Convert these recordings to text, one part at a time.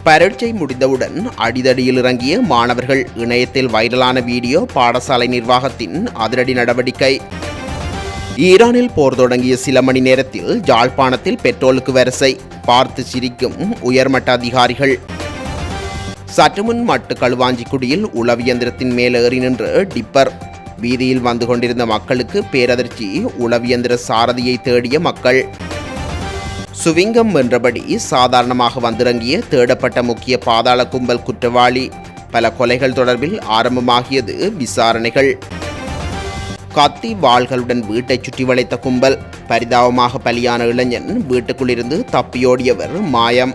பரீட்சை முடிந்தவுடன் அடிதடியில் இறங்கிய மாணவர்கள். இணையத்தில் வைரலான வீடியோ. பாடசாலை நிர்வாகத்தின் அதிரடி நடவடிக்கை. ஈரானில் போர் தொடங்கிய சில மணி நேரத்தில் யாழ்ப்பாணத்தில் பெட்ரோலுக்கு வரிசை. பார்த்து சிரிக்கும் உயர்மட்ட அதிகாரிகள். சற்றுமுன் மட்டு களுவாஞ்சிக்குடியில் உளவியந்திரத்தின் மேல் ஏறி நின்று டிப்பர். வீதியில் வந்து கொண்டிருந்த மக்களுக்கு பேரதிர்ச்சி. உளவியந்திர சாரதியை தேடிய மக்கள். சுவிங்கம் வென்றபடி சாதாரணமாக வந்திறங்கிய தேடப்பட்ட முக்கிய பாதாள கும்பல் குற்றவாளி. பல கொலைகள் தொடர்பில் ஆரம்பமாகியது விசாரணைகள். கத்தி வாள்களுடன் வீட்டை சுற்றி வளைத்த கும்பல். பரிதாபமாக பலியான இளைஞன். வீட்டுக்குள்ளிருந்து தப்பியோடியவர் மாயம்.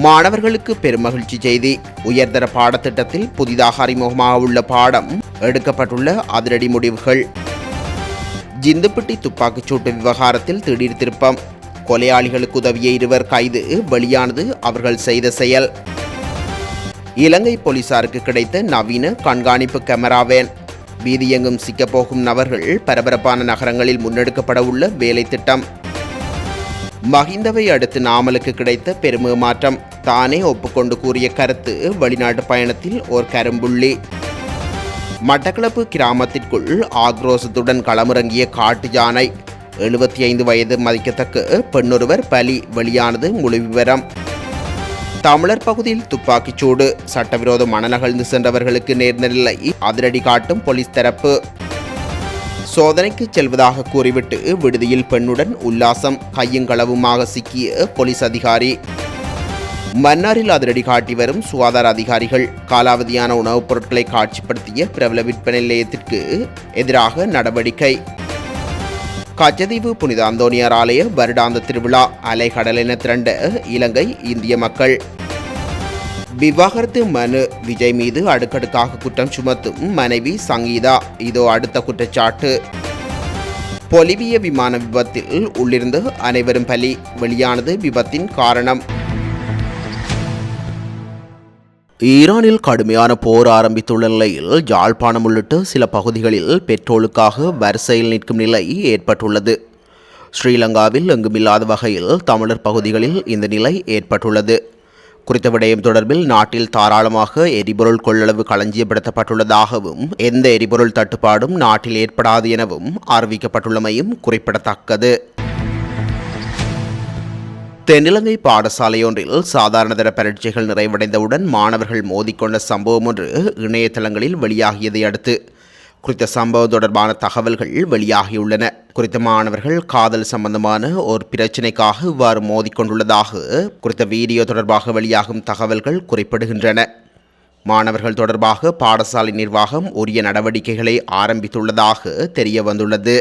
மாணவர்களுக்கு பெருமகிழ்ச்சி செய்தி. உயர்தர பாடத்திட்டத்தில் புதிதாக அறிமுகமாக உள்ள பாடம். எடுக்கப்பட்டுள்ள அதிரடி முடிவுகள். ஜிந்துப்பட்டி துப்பாக்கிச்சூட்டு விவகாரத்தில் திடீர் திருப்பம். கொலையாளிகளுக்கு உதவிய 2 கைது. வெளியானது அவர்கள் செய்த செயல். இலங்கை போலீசாருக்கு கிடைத்த நவீன கண்காணிப்பு கேமரா வேன். வீதியெங்கும் சிக்கப்போகும் நபர்கள். பரபரப்பான நகரங்களில் முன்னெடுக்கப்பட உள்ள வேலை திட்டம். மஹிந்தவை அடுத்து நாமலுக்கு கிடைத்த பெருமேமாற்றம். தானே ஒப்புக்கொண்டு கூறிய கருத்து. வெளிநாட்டு பயணத்தில் ஓர் கரும்புள்ளி. மட்டக்களப்பு கிராமத்திற்குள் ஆக்ரோசத்துடன் களமிறங்கிய காட்டு யானை. 75 வயது மதிக்கத்தக்க பெண்ணொருவர் பலி. வெளியானது முழு விவரம். தமிழர் பகுதியில் துப்பாக்கிச்சூடு. சட்டவிரோத மனநகழ்ந்து சென்றவர்களுக்கு நேர்ந்த நிலை. அதிரடி காட்டும் போலீஸ் தரப்பு. சோதனைக்கு செல்வதாக கூறிவிட்டு விடுதியில் பெண்ணுடன் உல்லாசம். கையுங்களவுமாக சிக்கிய போலீஸ் அதிகாரி. மன்னாரில் அதிரடி காட்டி வரும் சுகாதார அதிகாரிகள். காலாவதியான உணவுப் பொருட்களை காட்சிப்படுத்திய பிரபல விற்பனை நிலையத்திற்கு எதிராக நடவடிக்கை. கச்சதீவு புனித அந்தோனியார் ஆலய வருடாந்த திருவிழா. அலைகடலென திரண்ட இலங்கை இந்திய மக்கள். விவாகரத்து மனு. விஜய் மீது அடுக்கடுக்காக குற்றம் சுமத்தும் மனைவி சங்கீதா. இதோ அடுத்த குற்றச்சாட்டு. பொலிவிய விமான விபத்தில் உள்ளிருந்து அனைவரும் பலி. வெளியானது விபத்தின் காரணம். ஈரானில் கடுமையான போர் ஆரம்பித்துள்ள நிலையில் யாழ்ப்பாணம் உள்ளிட்ட சில பகுதிகளில் பெட்ரோலுக்காக வரிசையில் நிற்கும் நிலை ஏற்பட்டுள்ளது. ஸ்ரீலங்காவில் எங்குமில்லாத வகையில் தமிழர் பகுதிகளில் இந்த நிலை ஏற்பட்டுள்ளது. குறித்த விடயம் தொடர்பில் நாட்டில் தாராளமாக எரிபொருள் கொள்ளளவு களஞ்சியப்படுத்தப்பட்டுள்ளதாகவும் எந்த எரிபொருள் தட்டுப்பாடும் நாட்டில் ஏற்படாது எனவும் அறிவிக்கப்பட்டுள்ளமையும் குறிப்பிடத்தக்கது. தென்னிலங்கை பாடசாலையொன்றில் சாதாரணதர பரீட்சைகள் நிறைவடைந்தவுடன் மாணவர்கள் மோதிக்கொண்ட சம்பவம் ஒன்று இணையதளங்களில் வெளியாகியதை அடுத்து குறித்த சம்பவம் தொடர்பான தகவல்கள் வெளியாகியுள்ளன. குறித்த மாணவர்கள் காதல் சம்பந்தமான ஒரு பிரச்சினைக்காக இவ்வாறு மோதிக்கொண்டுள்ளதாக குறித்த வீடியோ தொடர்பாக வெளியாகும் தகவல்கள் குறிப்பிடுகின்றன. மாணவர்கள் தொடர்பாக பாடசாலை நிர்வாகம் உரிய நடவடிக்கைகளை ஆரம்பித்துள்ளதாக தெரிய வந்துள்ளது.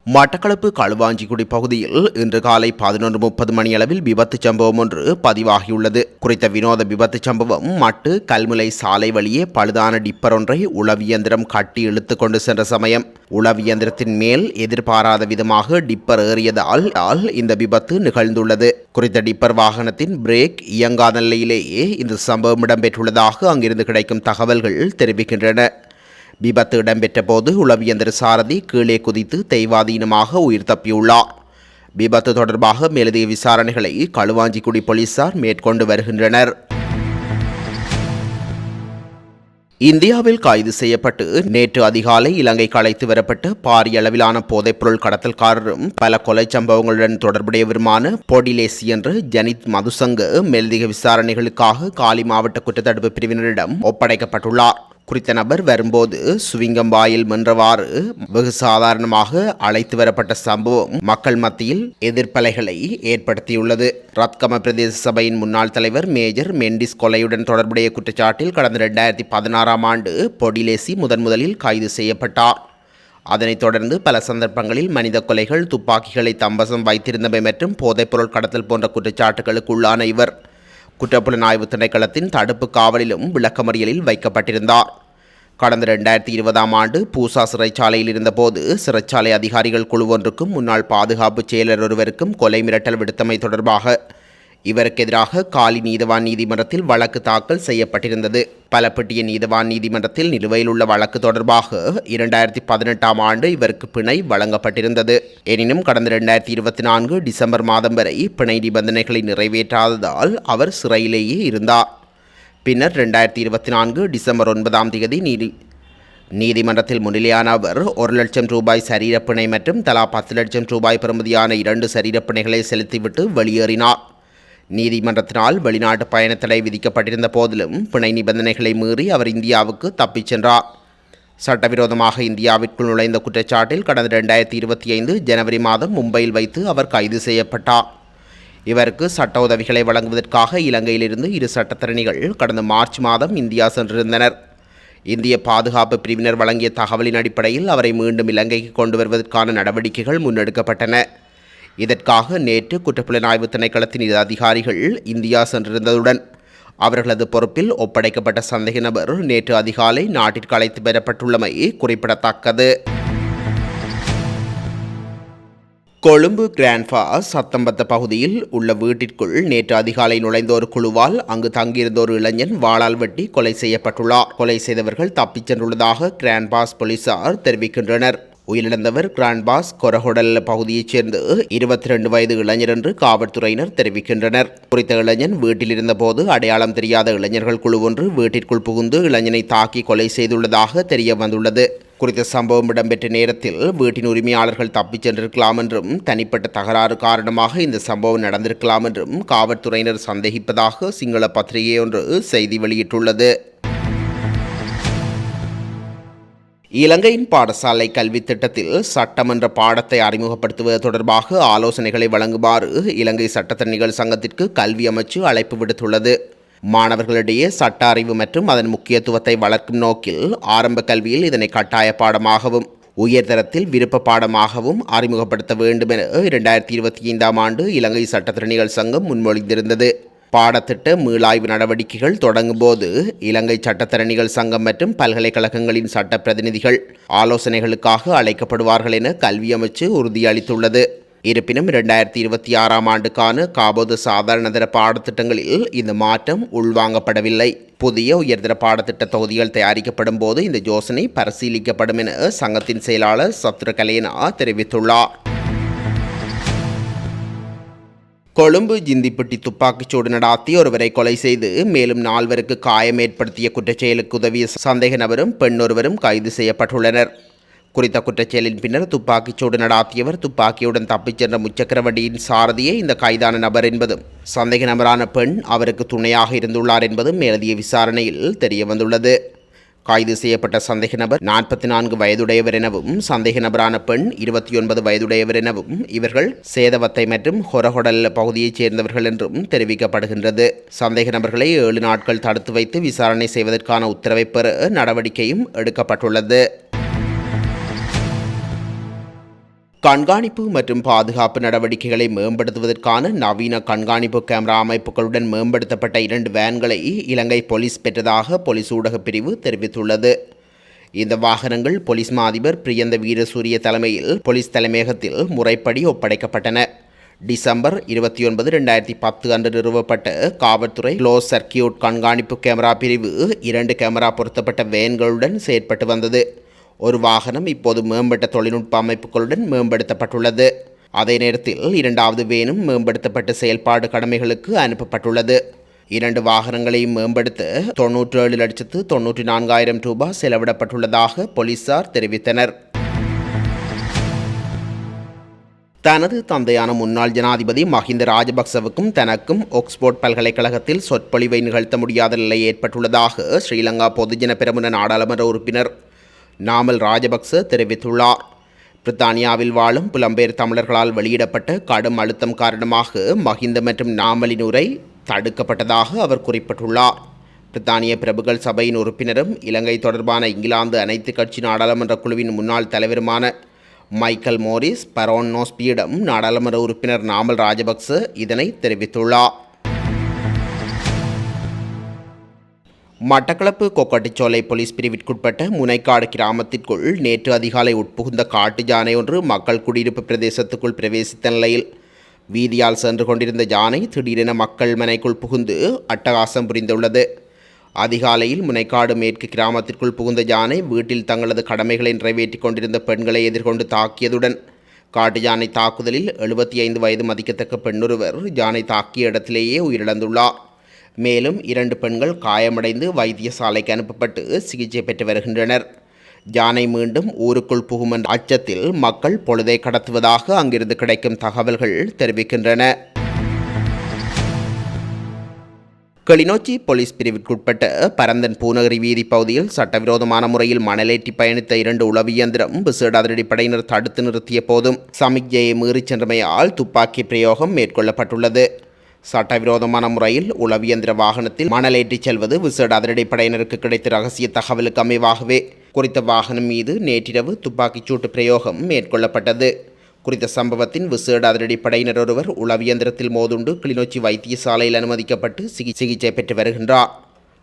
மட்டக்களப்பு களுவாஞ்சிக்குடி பகுதியில் இன்று காலை 11:30 மணியளவில் விபத்து சம்பவம் ஒன்று பதிவாகியுள்ளது. குறித்த வினோத விபத்து சம்பவம் மட்டு கல்முலை சாலை வழியே பழுதான டிப்பர் ஒன்றை உளவியந்திரம் கட்டி இழுத்து கொண்டு சென்ற சமயம். உளவியந்திரத்தின் மேல் எதிர்பாராத விதமாக டிப்பர் ஏறியதால் இந்த விபத்து நிகழ்ந்துள்ளது. குறித்த டிப்பர் வாகனத்தின் பிரேக் இயங்காத நிலையிலேயே இந்த சம்பவம் இடம்பெற்றுள்ளதாக அங்கிருந்து கிடைக்கும் தகவல்கள் தெரிவிக்கின்றன. விபத்து இடம்பெற்ற போது உளவியந்திர சாரதி கீழே குதித்து தெய்வாதீனமாக உயிர் தப்பியுள்ளார். விபத்து தொடர்பாக மேலதிக விசாரணைகளை களுவாஞ்சிக்குடி போலீசார் மேற்கொண்டு வருகின்றனர். இந்தியாவில் கைது செய்யப்பட்டு நேற்று அதிகாலை இலங்கைக்கு அழைத்து வரப்பட்ட பாரிய அளவிலான போதைப்பொருள் கடத்தல்காரரும் பல கொலை சம்பவங்களுடன் தொடர்புடையவருமான பொடிலேசி என்ற ஜனித் மதுசங்க மேலதிக விசாரணைகளுக்காக காலி மாவட்ட குற்றத்தடுப்பு பிரிவினரிடம் ஒப்படைக்கப்பட்டுள்ளார். குறித்த நபர் வரும்போது சுவிங்கம் வாயில் மென்றவாறு வெகு சாதாரணமாக அழைத்து வரப்பட்ட சம்பவம் மக்கள் மத்தியில் எதிர்ப்பலைகளை ஏற்படுத்தியுள்ளது. ரத்கம பிரதேச சபையின் முன்னாள் தலைவர் மேஜர் மெண்டிஸ் கொலையுடன் தொடர்புடைய குற்றச்சாட்டில் கடந்த 2016ஆம் ஆண்டு பொடிலேசி முதலில் கைது செய்யப்பட்டார். அதனைத் தொடர்ந்து பல சந்தர்ப்பங்களில் மனித கொலைகள், துப்பாக்கிகளை தம்பசம் வைத்திருந்தமை மற்றும் போதைப்பொருள் கடத்தல் போன்ற குற்றச்சாட்டுகளுக்கு உள்ளான இவர் குற்றப்புலனாய்வு திணைக்களத்தின் தடுப்பு காவலிலும் விளக்கமறியலில் வைக்கப்பட்டிருந்தார். கடந்த 2020ஆம் ஆண்டு பூசா சிறைச்சாலையில் இருந்தபோது சிறைச்சாலை அதிகாரிகள் குழு ஒன்றுக்கும் முன்னாள் பாதுகாப்பு செயலர் ஒருவருக்கும் கொலை மிரட்டல் விடுத்தமை தொடர்பாக இவருக்கு எதிராக காலி நீதவான் நீதிமன்றத்தில் வழக்கு தாக்கல் செய்யப்பட்டிருந்தது. பலப்பட்டிய நீதவான் நீதிமன்றத்தில் நிலுவையில் உள்ள வழக்கு தொடர்பாக 2018ஆம் ஆண்டு இவருக்கு பிணை வழங்கப்பட்டிருந்தது. எனினும் கடந்த 2024 டிசம்பர் மாதம் வரை பிணை நிபந்தனைகளை நிறைவேற்றாததால் அவர் சிறையிலேயே இருந்தார். பின்னர் 2024 டிசம்பர் 9ஆம் தேதி நீதிமன்றத்தில் முன்னிலையான அவர் 1 லட்சம் ரூபாய் சரீரப்பிணை மற்றும் தலா 10 லட்சம் ரூபாய் பெறுமதியான 2 சரீரப்பிணைகளை செலுத்திவிட்டு வெளியேறினார். நீதிமன்றத்தினால் வெளிநாட்டு பயணத்தடை விதிக்கப்பட்டிருந்த போதிலும் பிணை நிபந்தனைகளை மீறி அவர் இந்தியாவுக்கு தப்பிச் சென்றார். சட்டவிரோதமாக இந்தியாவிற்குள் நுழைந்த குற்றச்சாட்டில் கடந்த 2025 ஜனவரி மாதம் மும்பையில் வைத்து அவர் கைது செய்யப்பட்டார். இவருக்கு சட்ட உதவிகளை வழங்குவதற்காக இலங்கையிலிருந்து 2 சட்டத்தரணிகள் கடந்த மார்ச் மாதம் இந்தியா சென்றிருந்தனர். இந்திய பாதுகாப்பு பிரிவினர் வழங்கிய தகவலின் அடிப்படையில் அவரை மீண்டும் இலங்கைக்கு கொண்டு வருவதற்கான நடவடிக்கைகள் முன்னெடுக்கப்பட்டன. இதற்காக நேற்று குற்றப்புலனாய்வு திணைக்களத்தின் அதிகாரிகள் இந்தியா சென்றிருந்ததுடன் அவர்களது பொறுப்பில் ஒப்படைக்கப்பட்ட சந்தேக நபர் நேற்று அதிகாலை நாட்டிற்கு அழைத்து பெறப்பட்டுள்ளமை குறிப்பிடத்தக்கது. கொழும்பு கிராண்ட்பாஸ் சத்தம்பத்த பகுதியில் உள்ள வீட்டிற்குள் நேற்று அதிகாலை நுழைந்த ஒரு குழுவால் அங்கு தங்கியிருந்த ஒரு இளைஞன் வாளால் வெட்டி கொலை செய்யப்பட்டுள்ளார். கொலை செய்தவர்கள் தப்பிச் சென்றுள்ளதாக கிராண்ட்பாஸ் போலீசார் தெரிவிக்கின்றனர். உயிரிழந்தவர் கிராண்ட்பாஸ் கொரஹொடல் பகுதியைச் சேர்ந்த 22 வயது இளைஞர் என்று காவல்துறையினர் தெரிவிக்கின்றனர். குறித்த இளைஞன் வீட்டில் இருந்தபோது அடையாளம் தெரியாத இளைஞர்கள் குழு ஒன்று வீட்டிற்குள் புகுந்து இளைஞனை தாக்கி கொலை செய்துள்ளதாக தெரிய வந்துள்ளது. குறித்த சம்பவம் இடம்பெற்ற நேரத்தில் வீட்டின் உரிமையாளர்கள் தப்பிச் சென்றிருக்கலாம் என்றும் தனிப்பட்ட தகராறு காரணமாக இந்த சம்பவம் நடந்திருக்கலாம் என்றும் காவல்துறையினர் சந்தேகிப்பதாக சிங்கள பத்திரிகை ஒன்று செய்தி வெளியிட்டுள்ளது. இலங்கையின் பாடசாலை கல்வி திட்டத்தில் சட்டமன்ற பாடத்தை அறிமுகப்படுத்துவது தொடர்பாக ஆலோசனைகளை வழங்குமாறு இலங்கை சட்டத்தரணிகள் சங்கத்திற்கு கல்வி அமைச்சு அழைப்பு விடுத்துள்ளது. மாணவர்களிடையே சட்ட அறிவு மற்றும் அதன் முக்கியத்துவத்தை வளர்க்கும் நோக்கில் ஆரம்ப கல்வியில் இதனை கட்டாய பாடமாகவும் உயர்தரத்தில் விருப்ப பாடமாகவும் அறிமுகப்படுத்த வேண்டும் என 2025ஆம் ஆண்டு இலங்கை சட்டத்தரணிகள் சங்கம் முன்மொழிந்திருந்தது. பாடத்திட்ட மீளாய்வு நடவடிக்கைகள் தொடங்கும் போது இலங்கை சட்டத்தரணிகள் சங்கம் மற்றும் பல்கலைக்கழகங்களின் சட்ட பிரதிநிதிகள் ஆலோசனைகளுக்காக அழைக்கப்படுவார்கள் என கல்வி அமைச்சு உறுதியளித்துள்ளது. இருப்பினும் 2026ஆம் ஆண்டுக்கான காபோது சாதாரணதர பாடத்திட்டங்களில் இந்த மாற்றம் உள்வாங்கப்படவில்லை. புதிய உயர்தர பாடத்திட்ட தொகுதிகள் தயாரிக்கப்படும் போது இந்த யோசனை பரிசீலிக்கப்படும் என சங்கத்தின் செயலாளர் சத்ர கலேனா தெரிவித்துள்ளார். கொழும்பு ஜிந்திப்பட்டி துப்பாக்கிச்சூடு நடாத்தி ஒருவரை கொலை செய்து மேலும் 4 காயம் ஏற்படுத்திய குற்றச்செயலுக்கு உதவிய சந்தேக நபரும் பெண்ணொருவரும் கைது செய்யப்பட்டுள்ளனர். குறித்த குற்றச்செயலின் பின்னர் துப்பாக்கிச்சூடு நடாத்தியவர் துப்பாக்கியுடன் தப்பிச் சென்ற முச்சக்கர வண்டியின் சாரதியே இந்த கைதான நபர் என்பதும் சந்தேக நபரான பெண் அவருக்கு துணையாக இருந்துள்ளார் என்பதும் மேலதிக விசாரணையில் தெரியவந்துள்ளது. கைது செய்யப்பட்ட சந்தேக நபர் 44 வயதுடையவர் எனவும் சந்தேக நபரான பெண் 29 வயதுடையவர் எனவும் இவர்கள் சேதவத்தை மற்றும் ஹொரஹொடல் பகுதியைச் சேர்ந்தவர்கள் என்றும் தெரிவிக்கப்படுகின்றது. சந்தேக நபர்களை 7 நாட்கள் தடுத்து வைத்து விசாரணை செய்வதற்கான உத்தரவை பெற நடவடிக்கையும் எடுக்கப்பட்டுள்ளது. கண்காணிப்பு மற்றும் பாதுகாப்பு நடவடிக்கைகளை மேம்படுத்துவதற்கான நவீன கண்காணிப்பு கேமரா அமைப்புகளுடன் மேம்படுத்தப்பட்ட 2 வேன்களை இலங்கை போலீஸ் பெற்றதாக போலீஸ் ஊடகப் பிரிவு தெரிவித்துள்ளது. இந்த வாகனங்கள் போலீஸ் மா அதிபர் பிரியந்த வீரசூரிய தலைமையில் போலீஸ் தலைமையகத்தில் முறைப்படி ஒப்படைக்கப்பட்டன. டிசம்பர் 29, 2010 அன்று நிறுவப்பட்ட காவல்துறை க்ளோஸ் சர்க்கியூட் கண்காணிப்பு கேமரா பிரிவு 2 கேமரா பொருத்தப்பட்ட வேன்களுடன் செயற்பட்டு வந்தது. ஒரு வாகனம் இப்போது மேம்பட்ட தொழில்நுட்ப அமைப்புகளுடன் மேம்படுத்தப்பட்டுள்ளது. அதே நேரத்தில் 2வது வேனும் மேம்படுத்தப்பட்ட செயல்பாடு கடமைகளுக்கு அனுப்பப்பட்டுள்ளது. 2 வாகனங்களையும் மேம்படுத்த 97,94,000 ரூபாய் செலவிடப்பட்டுள்ளதாக போலீசார் தெரிவித்தனர். தனது தந்தையான முன்னாள் ஜனாதிபதி மஹிந்த ராஜபக்சவுக்கும் தனக்கும் ஆக்ஸ்போர்ட் பல்கலைக்கழகத்தில் சொற்பொழிவை நிகழ்த்த முடியாத நிலை ஏற்பட்டுள்ளதாக ஸ்ரீலங்கா பொதுஜன பெரமுன நாடாளுமன்ற உறுப்பினர் நாமல் ராஜபக்ச தெரிவித்துள்ளார். பிரித்தானியாவில் வாழும் புலம்பெயர் தமிழர்களால் வெளியிடப்பட்ட கடும் அழுத்தம் காரணமாக மஹிந்த மற்றும் நாமலின் உரை தடுக்கப்பட்டதாக அவர் குறிப்பிட்டுள்ளார். பிரித்தானிய பிரபுகள் சபையின் உறுப்பினரும் இலங்கை தொடர்பான இங்கிலாந்து அனைத்து கட்சி நாடாளுமன்ற குழுவின் முன்னாள் தலைவருமான மைக்கேல் மோரிஸ் பரோன்னோஸ்பியிடம் நாடாளுமன்ற உறுப்பினர் நாமல் ராஜபக்ச இதனை தெரிவித்துள்ளார். மட்டக்களப்பு கொக்கட்டிச்சோலை போலீஸ் பிரிவிற்குட்பட்ட முனைக்காடு கிராமத்திற்குள் நேற்று அதிகாலை உட்புகுந்த காட்டு யானை ஒன்று மக்கள் குடியிருப்பு பிரதேசத்துக்குள் பிரவேசித்த நிலையில் வீதியால் சென்று கொண்டிருந்த யானை திடீரென மக்கள் மனைக்குள் புகுந்து அட்டகாசம் புரிந்துள்ளது. அதிகாலையில் முனைக்காடு மேற்கு கிராமத்திற்குள் புகுந்த யானை வீட்டில் தங்களது கடமைகளை நிறைவேற்றிக் கொண்டிருந்த பெண்களை எதிர்கொண்டு தாக்கியதுடன் காட்டு யானை தாக்குதலில் 75 வயது மதிக்கத்தக்க பெண்ணொருவர் யானை தாக்கிய இடத்திலேயே உயிரிழந்துள்ளார். மேலும் 2 பெண்கள் காயமடைந்து வைத்தியசாலைக்கு அனுப்பப்பட்டு சிகிச்சை பெற்று வருகின்றனர். யானை மீண்டும் ஊருக்குள் புகும் என்ற அச்சத்தில் மக்கள் பொழுதை கடத்துவதாக அங்கிருந்து கிடைக்கும் தகவல்கள் தெரிவிக்கின்றன. கிளிநொச்சி போலீஸ் பிரிவிற்குட்பட்ட பரந்தன் பூநகரி வீதி பகுதியில் சட்டவிரோதமான முறையில் மணலேற்றி பயணித்த 2 உளவு இயந்திரம் விசேட அதிரடிப்படையினர் தடுத்து நிறுத்திய போதும் சமிக்ஞையை மீறிச் சென்றமையால் துப்பாக்கி பிரயோகம் மேற்கொள்ளப்பட்டுள்ளது. சட்டவிரோதமான முறையில் உளவியந்திர வாகனத்தில் மணலேற்றிச் செல்வது விசேட அதிரடிப்படையினருக்கு கிடைத்த ரகசிய தகவலுக்கு அமைவாகவே குறித்த வாகனம் மீது நேற்றிரவு துப்பாக்கிச்சூட்டு பிரயோகம் மேற்கொள்ளப்பட்டது. குறித்த சம்பவத்தின் விசேட அதிரடிப்படையினர் ஒருவர் உளவியந்திரத்தில் மோதுண்டு கிளிநொச்சி வைத்தியசாலையில் அனுமதிக்கப்பட்டு சிகிச்சை பெற்று வருகின்றார்.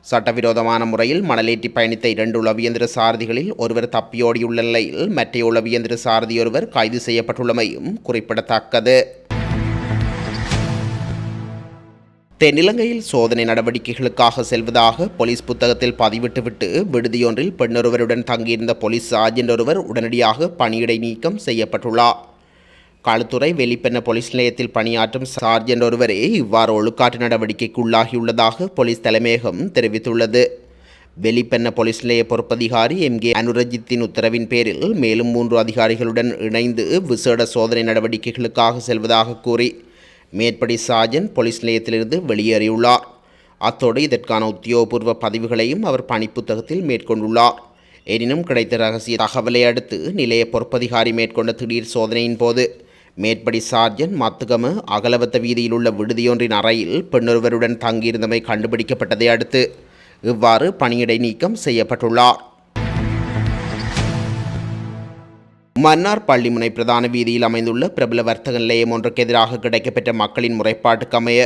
சட்டவிரோதமான முறையில் மணலேற்றி பயணித்த 2 உளவியந்திர சாரதிகளில் ஒருவர் தப்பியோடியுள்ள நிலையில் மற்ற உளவியந்திர சாரதியொருவர் கைது செய்யப்பட்டுள்ளமையும் குறிப்பிடத்தக்கது. தென்னிலங்கையில் சோதனை நடவடிக்கைகளுக்காக செல்வதாக போலீஸ் புத்தகத்தில் பதிவிட்டுவிட்டு விடுதியொன்றில் பெண்ணொருவருடன் தங்கியிருந்த போலீஸ் சார்ஜென்ட் ஒருவர் உடனடியாக பணியிடை நீக்கம் செய்யப்பட்டுள்ளார். களுத்துறை வெளிப்பெண்ண போலீஸ் நிலையத்தில் பணியாற்றும் சார்ஜென்ட் ஒருவரே இவ்வாறு ஒழுக்காற்று நடவடிக்கைக்கு உள்ளாகியுள்ளதாக போலீஸ் தலைமையகம் தெரிவித்துள்ளது. வெளிப்பெண்ண போலீஸ் நிலைய பொறுப்பதிகாரி MK அனுரஜித்தின் உத்தரவின் பேரில் மேலும் 3 அதிகாரிகளுடன் இணைந்து விசேட சோதனை நடவடிக்கைகளுக்காக செல்வதாக கூறி மேற்படி சார்ஜென்ட் போலீஸ் நிலையத்திலிருந்து வெளியேறியுள்ளார். அத்தோடு இதற்கான உத்தியோகபூர்வ பதிவுகளையும் அவர் பணிப்புத்தகத்தில் மேற்கொண்டுள்ளார். எனினும் கிடைத்த ரகசிய தகவலை அடுத்து நிலைய பொறுப்பதிகாரி மேற்கொண்ட திடீர் சோதனையின் போது மேற்படி சார்ஜென்ட் மத்துகம அகலவத்த வீதியில் உள்ள விடுதியொன்றின் அறையில் பெண்ணொருவருடன் தங்கியிருந்தமை கண்டுபிடிக்கப்பட்டதை அடுத்து இவ்வாறு பணியிடை நீக்கம் செய்யப்பட்டுள்ளார். மன்னார் பள்ளிமுனை பிரதான வீதியில் அமைந்துள்ள பிரபல வர்த்தக நிலையம் ஒன்றுக்கு எதிராக கிடைக்கப்பெற்ற மக்களின் முறைப்பாட்டுக்கு அமைய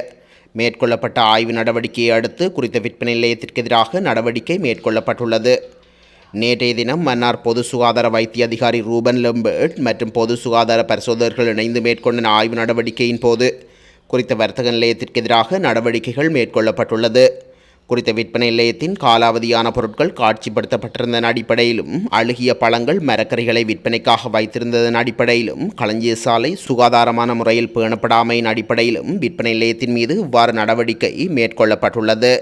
மேற்கொள்ளப்பட்ட ஆய்வு நடவடிக்கையை அடுத்து குறித்த விற்பனை நிலையத்திற்கு எதிராக நடவடிக்கை மேற்கொள்ளப்பட்டுள்ளது. நேற்றைய தினம் மன்னார் பொது சுகாதார வைத்திய அதிகாரி ரூபன் லெம்பர்ட் மற்றும் பொது சுகாதார பரிசோதகர்கள் இணைந்து மேற்கொண்ட ஆய்வு நடவடிக்கையின் போது குறித்த வர்த்தக நிலையத்திற்கு எதிராக நடவடிக்கைகள் மேற்கொள்ளப்பட்டுள்ளது. குறித்த விற்பனை நிலையத்தின் காலாவதியான பொருட்கள் காட்சிப்படுத்தப்பட்டிருந்ததன் அடிப்படையிலும் அழுகிய பழங்கள் மரக்கறிகளை விற்பனைக்காக வைத்திருந்ததன் அடிப்படையிலும் களஞ்சிய சாலை சுகாதாரமான முறையில் பேணப்படாமையின் அடிப்படையிலும் விற்பனை நிலையத்தின் மீது இவ்வாறு நடவடிக்கை மேற்கொள்ளப்பட்டுள்ளது.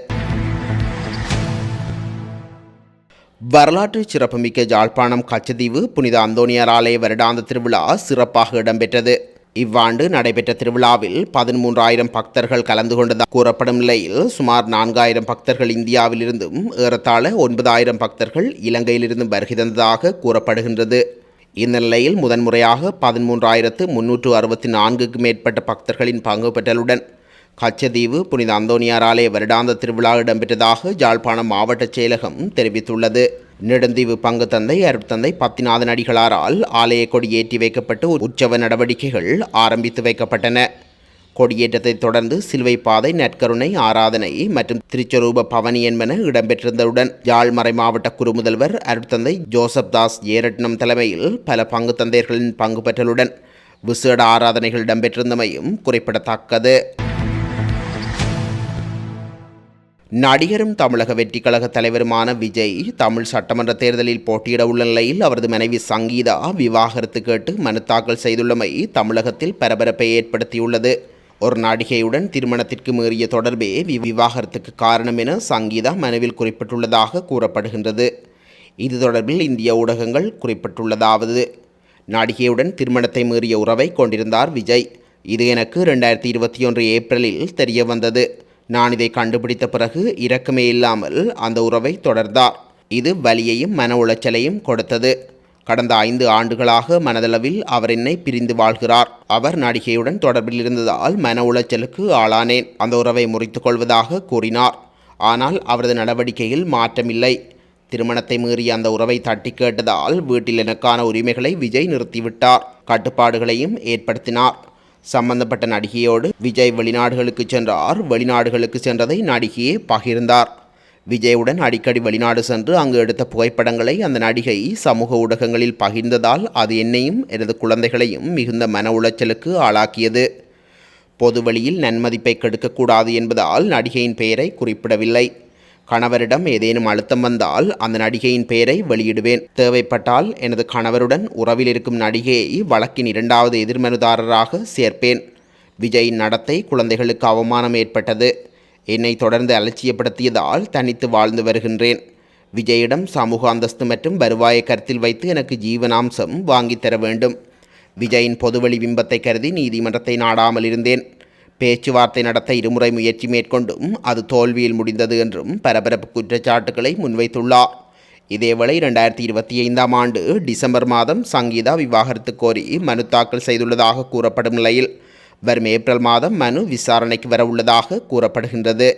வரலாற்று சிறப்புமிக்க யாழ்ப்பாணம் கச்சதீவு புனித அந்தோணியார் ஆலய வருடாந்த திருவிழா சிறப்பாக இடம்பெற்றது. இவ்வாண்டு நடைபெற்ற திருவிழாவில் 13,000 பக்தர்கள் கலந்து கொண்டதாக கூறப்படும் நிலையில் சுமார் 4,000 பக்தர்கள் இந்தியாவிலிருந்தும் ஏறத்தாழ 9,000 பக்தர்கள் இலங்கையிலிருந்தும் வருகை தந்ததாக கூறப்படுகின்றது. இந்த நிலையில் முதன்முறையாக 13,364க்கும் மேற்பட்ட பக்தர்களின் பங்கு பெற்றலுடன் கச்சதீவு புனித அந்தோணியார் ஆலய வருடாந்த திருவிழா இடம்பெற்றதாக யாழ்ப்பாணம் மாவட்ட செயலகம் தெரிவித்துள்ளது. நெடுந்தீவு பங்கு தந்தை அருட்தந்தை பத்திநாதன் அடிகளாரால் ஆலய கொடி ஏற்றி வைக்கப்பட்டு உற்சவ நடவடிக்கைகள் ஆரம்பித்து வைக்கப்பட்டன. கொடியேற்றத்தை தொடர்ந்து சிலுவை பாதை, நற்கருணை ஆராதனை மற்றும் திருச்சொரூப பவனி என்பன இடம்பெற்றிருந்ததுடன் யாழ்மறை மாவட்ட குருமுதல்வர் அருட்தந்தை ஜோசப் தாஸ் ஏரட்னம் தலைமையில் பல பங்கு தந்தையர்களின் பங்கு பெற்றலுடன் விசேட ஆராதனைகள் இடம்பெற்றிருந்தமையும் குறிப்பிடத்தக்கது. நடிகரும் தமிழக வெற்றிக் கழக தலைவருமான விஜய் தமிழ் சட்டமன்ற தேர்தலில் போட்டியிட உள்ள நிலையில் அவரது மனைவி சங்கீதா விவாகரத்து கேட்டு மனு தாக்கல் செய்துள்ளமை தமிழகத்தில் பரபரப்பை ஏற்படுத்தியுள்ளது. ஒரு நடிகையுடன் திருமணத்திற்கு மீறிய தொடர்பே விவாகரத்துக்கு காரணம் என சங்கீதா மனுவில் குறிப்பிட்டுள்ளதாக கூறப்படுகின்றது. இது தொடர்பில் இந்திய ஊடகங்கள் குறிப்பிட்டுள்ளதாவது: நடிகையுடன் திருமணத்தை மீறிய உறவை கொண்டிருந்தார் விஜய். இது எனக்கு 2021 ஏப்ரலில் தெரிய வந்தது. நான் இதை கண்டுபிடித்த பிறகு இரக்கமே இல்லாமல் அந்த உறவை தொடர்ந்தார். இது வலியையும் மன உளைச்சலையும் கொடுத்தது. கடந்த 5 ஆண்டுகளாக மனதளவில் அவர் என்னை பிரிந்து வாழ்கிறார். அவர் நடிகையுடன் தொடர்பில் இருந்ததால் மன உளைச்சலுக்கு ஆளானேன். அந்த உறவை முறித்துக் கொள்வதாக கூறினார். ஆனால் அவரது நடவடிக்கையில் மாற்றமில்லை. திருமணத்தை மீறிய அந்த உறவை தட்டி கேட்டதால் வீட்டில் எனக்கான உரிமைகளை விஜய் நிறுத்திவிட்டார். கட்டுப்பாடுகளையும் ஏற்படுத்தினார். சம்பந்தப்பட்ட நடிகையோடு விஜய் வெளிநாடுகளுக்கு சென்றார். வெளிநாடுகளுக்கு சென்றதை நடிகையே பகிர்ந்தார். விஜயுடன் அடிக்கடி வெளிநாடு சென்று அங்கு எடுத்த புகைப்படங்களை அந்த நடிகை சமூக ஊடகங்களில் பகிர்ந்ததால் அது என்னையும் எனது குழந்தைகளையும் மிகுந்த மன உளைச்சலுக்கு ஆளாக்கியது. பொது வழியில் நன்மதிப்பை கெடுக்கக்கூடாது என்பதால் நடிகையின் பெயரை குறிப்பிடவில்லை. கணவரிடம் ஏதேனும் அழுத்தம் வந்தால் அந்த நடிகையின் பெயரை வெளியிடுவேன். தேவைப்பட்டால் எனது கணவருடன் உறவில் இருக்கும் நடிகையை வழக்கின் 2வது எதிர்மனுதாரராக சேர்ப்பேன். விஜயின் நடத்தை குழந்தைகளுக்கு அவமானம் ஏற்பட்டது. என்னை தொடர்ந்து அலட்சியப்படுத்தியதால் தனித்து வாழ்ந்து வருகின்றேன். விஜயிடம் சமூக அந்தஸ்து மற்றும் வருவாயை கருத்தில் வைத்து எனக்கு ஜீவனாம்சம் வாங்கித்தர வேண்டும். விஜயின் பொதுவெளி பிம்பத்தை கருதி நீதிமன்றத்தை நாடாமல் இருந்தேன். பேச்சுவார்த்தை நடத்த இருமுறை முயற்சி மேற்கொண்டும் அது தோல்வியில் முடிந்தது என்றும் பரபரப்பு குற்றச்சாட்டுகளை முன்வைத்துள்ளார். இதேவேளை 2025ஆம் ஆண்டு டிசம்பர் மாதம் சங்கீதா விவாகரத்து கோரி மனு தாக்கல் செய்துள்ளதாக கூறப்படும் நிலையில் வரும் ஏப்ரல் மாதம் மனு விசாரணைக்கு வரவுள்ளதாக கூறப்படுகின்றது.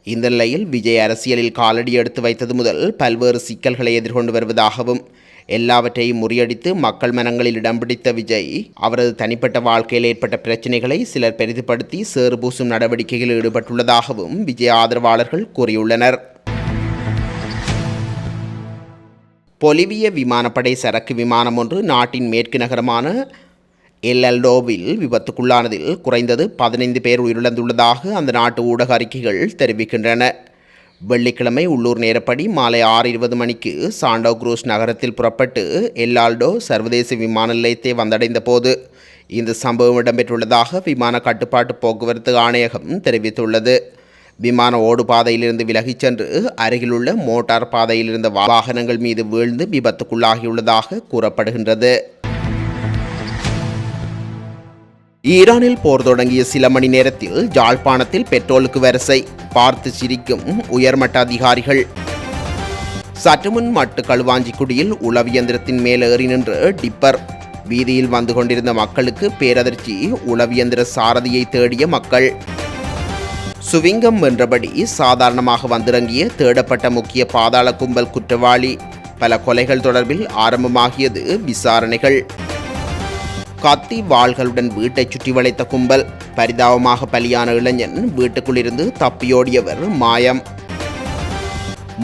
இந்த நிலையில் விஜய் அரசியலில் காலடி எடுத்து வைத்தது முதல் பல்வேறு சிக்கல்களை எதிர்கொண்டு வருவதாகவும் எல்லாவற்றையும் முறியடித்து மக்கள் மனங்களில் இடம் பிடித்த விஜய் அவரது தனிப்பட்ட வாழ்க்கையில் ஏற்பட்ட பிரச்சினைகளை சிலர் பெரிதுபடுத்தி சேறு பூசும் நடவடிக்கைகளில் ஈடுபட்டுள்ளதாகவும் விஜய் ஆதரவாளர்கள் கூறியுள்ளனர். பொலிவிய விமானப்படை சரக்கு விமானம் ஒன்று நாட்டின் மேற்கு நகரமான எல்எல்டோவில் விபத்துக்குள்ளானதில் குறைந்தது 15 பேர் உயிரிழந்துள்ளதாக அந்த நாட்டு ஊடக அறிக்கைகள் தெரிவிக்கின்றன. வெள்ளிக்கிழமை உள்ளூர் நேரப்படி மாலை 6:20 மணிக்கு சாண்டோ குரூஸ் நகரத்தில் புறப்பட்டு எல்ஆல்டோ சர்வதேச விமான நிலையத்தை வந்தடைந்த போது இந்த சம்பவம் இடம்பெற்றுள்ளதாக விமான கட்டுப்பாட்டு போக்குவரத்து ஆணையகம் தெரிவித்துள்ளது. விமான ஓடு பாதையிலிருந்து விலகிச் சென்று அருகிலுள்ள மோட்டார் பாதையில் இருந்த வாகனங்கள் மீது வீழ்ந்து விபத்துக்குள்ளாகியுள்ளதாக கூறப்படுகின்றது. ஈரானில் போர் தொடங்கிய சில மணி நேரத்தில் யாழ்ப்பாணத்தில் பெட்ரோலுக்கு வரிசை, பார்த்து சிரிக்கும் உயர்மட்ட அதிகாரிகள். சற்றுமுன் மட்டு களுவாஞ்சிக்குடியில் உளவியந்திரத்தின் மேல் ஏறி நின்று டிப்பர். வீதியில் வந்து கொண்டிருந்த மக்களுக்கு பேரதிர்ச்சி. உளவியந்திர சாரதியை தேடிய மக்கள். சுவிங்கம் வென்றபடி சாதாரணமாக வந்திறங்கிய தேடப்பட்ட முக்கிய பாதாள கும்பல் குற்றவாளி. பல கொலைகள் தொடர்பில் ஆரம்பமாகியது விசாரணைகள். கத்தி வாள்களுடன் வீட்டை சுற்றி வளைத்த கும்பல். பரிதாபமாக பலியான இளைஞன் வீட்டுக்குள்ளிருந்து தப்பியோடியவர் மாயம்.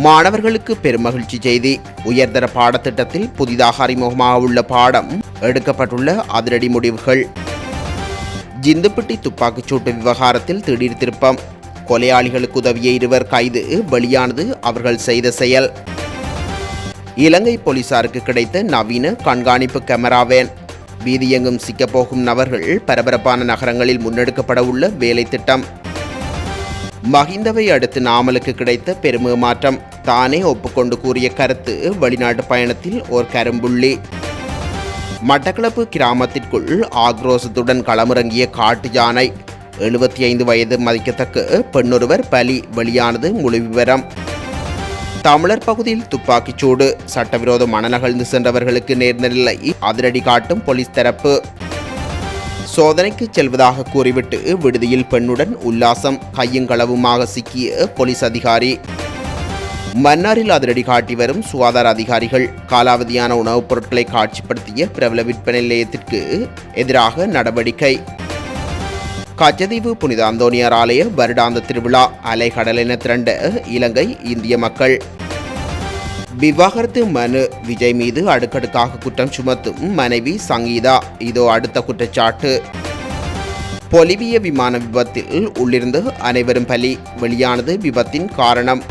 மாணவர்களுக்கு பெருமகிழ்ச்சி செய்தி. உயர்தர பாடத்திட்டத்தில் புதிதாக அறிமுகமாக உள்ள பாடம், எடுக்கப்பட்டுள்ள அதிரடி முடிவுகள். ஜிந்துப்பிட்டி துப்பாக்கிச்சூட்டு விவகாரத்தில் திடீர் திருப்பம். கொலையாளிகளுக்கு உதவிய 2 கைது. வெளியானது அவர்கள் செய்த செயல். இலங்கை போலீசாருக்கு கிடைத்த நவீன கண்காணிப்பு கேமரா வேன். வீதியெங்கும் சிக்கப்போகும் நபர்கள். பரபரப்பான நகரங்களில் முன்னெடுக்கப்பட உள்ள வேலை திட்டம். மஹிந்தவை அடுத்து நாமலுக்கு கிடைத்த பெருமை மாற்றம். தானே ஒப்புக்கொண்டு கூறிய கருத்து. வெளிநாட்டு பயணத்தில் ஓர் கரும்புள்ளி. மட்டக்களப்பு கிராமத்திற்குள் ஆக்ரோசத்துடன் களமிறங்கிய காட்டு யானை. 75 வயது மதிக்கத்தக்க பெண்ணொருவர் பலி. வெளியானது முழு விவரம். தமிழர் பகுதியில் துப்பாக்கிச்சூடு. சட்டவிரோத மனநகழ்ந்து சென்றவர்களுக்கு நேர்ந்த நிலை அதிரடி காட்டும் போலீஸ் தரப்பு. சோதனைக்கு செல்வதாக கூறிவிட்டு விடுதியில் பெண்ணுடன் உல்லாசம். கையுங்களவுமாக சிக்கிய போலீஸ் அதிகாரி. மன்னாரில் அதிரடி காட்டி வரும் சுகாதார அதிகாரிகள். காலாவதியான உணவுப் பொருட்களை காட்சிப்படுத்திய பிரபல விற்பனை நிலையத்திற்கு எதிராக நடவடிக்கை. கச்சதீவு புனித அந்தோனியார் ஆலய வருடாந்த திருவிழா. அலைகடலென திரண்ட இலங்கை இந்திய மக்கள். விவாகரத்து மனு. விஜய் மீது அடுக்கடுக்காக குற்றம் சுமத்தும் மனைவி சங்கீதா. இதோ அடுத்த குற்றச்சாட்டு. பொலிவிய விமான விபத்தில் உள்ளிருந்து அனைவரும் பலி. வெளியானது விபத்தின் காரணம்.